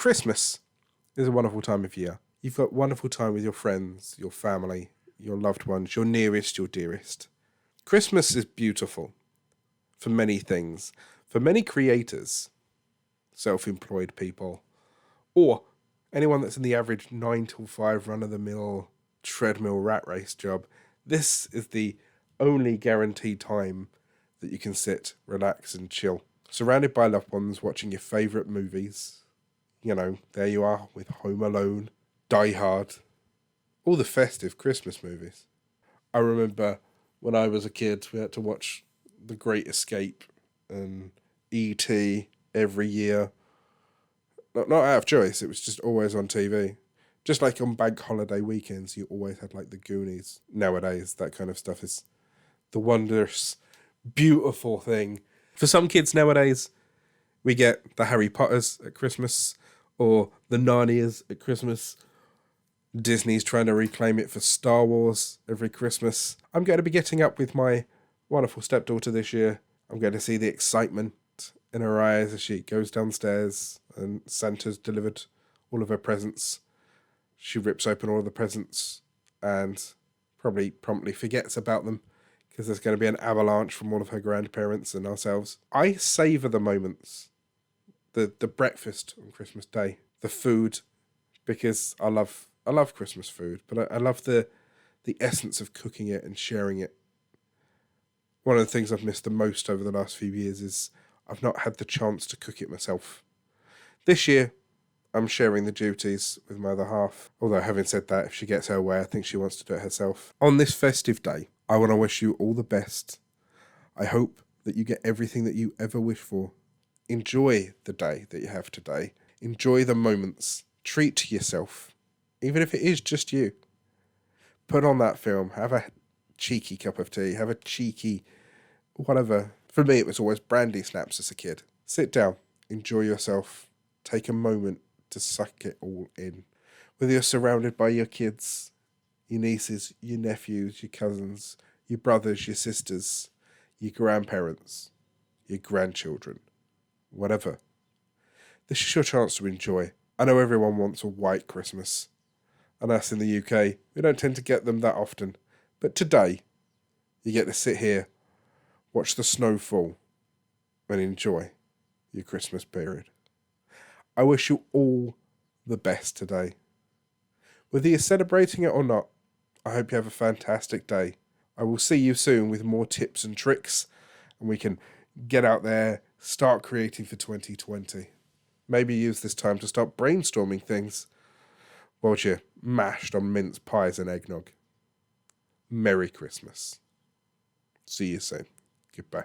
Christmas is a wonderful time of year. You've got wonderful time with your friends, your family, your loved ones, your nearest, your dearest. Christmas is beautiful for many things. For many creators, self-employed people, or anyone that's in the average 9 to 5 run-of-the-mill treadmill rat race job, this is the only guaranteed time that you can sit, relax and chill. Surrounded by loved ones, watching your favourite movies. You know, there you are with Home Alone, Die Hard, all the festive Christmas movies. I remember when I was a kid, we had to watch The Great Escape and E.T. every year. Not out of choice, it was just always on TV. Just like on bank holiday weekends, you always had like the Goonies. Nowadays, that kind of stuff is the wondrous, beautiful thing. For some kids nowadays, we get the Harry Potters at Christmas, or the Narnias at Christmas. Disney's trying to reclaim it for Star Wars every Christmas. I'm going to be getting up with my wonderful stepdaughter this year. I'm going to see the excitement in her eyes as she goes downstairs and Santa's delivered all of her presents. She rips open all of the presents and probably promptly forgets about them because there's going to be an avalanche from all of her grandparents and ourselves. I savour the moments. The breakfast on Christmas Day, the food, because I love Christmas food, but I love the essence of cooking it and sharing it. One of the things I've missed the most over the last few years is I've not had the chance to cook it myself. This year, I'm sharing the duties with my other half. Although, having said that, if she gets her way, I think she wants to do it herself. On this festive day, I want to wish you all the best. I hope that you get everything that you ever wish for. Enjoy the day that you have today. Enjoy the moments. Treat yourself. Even if it is just you. Put on that film. Have a cheeky cup of tea. Have a cheeky whatever. For me, it was always brandy snaps as a kid. Sit down. Enjoy yourself. Take a moment to suck it all in. Whether you're surrounded by your kids, your nieces, your nephews, your cousins, your brothers, your sisters, your grandparents, your grandchildren. Whatever. This is your chance to enjoy. I know everyone wants a white Christmas. And us in the UK, we don't tend to get them that often. But today, you get to sit here, watch the snow fall, and enjoy your Christmas period. I wish you all the best today. Whether you're celebrating it or not, I hope you have a fantastic day. I will see you soon with more tips and tricks, and we can get out there, start creating for 2020. Maybe use this time to start brainstorming things whilst you're mashed on mince pies and eggnog. Merry Christmas. See you soon. Goodbye.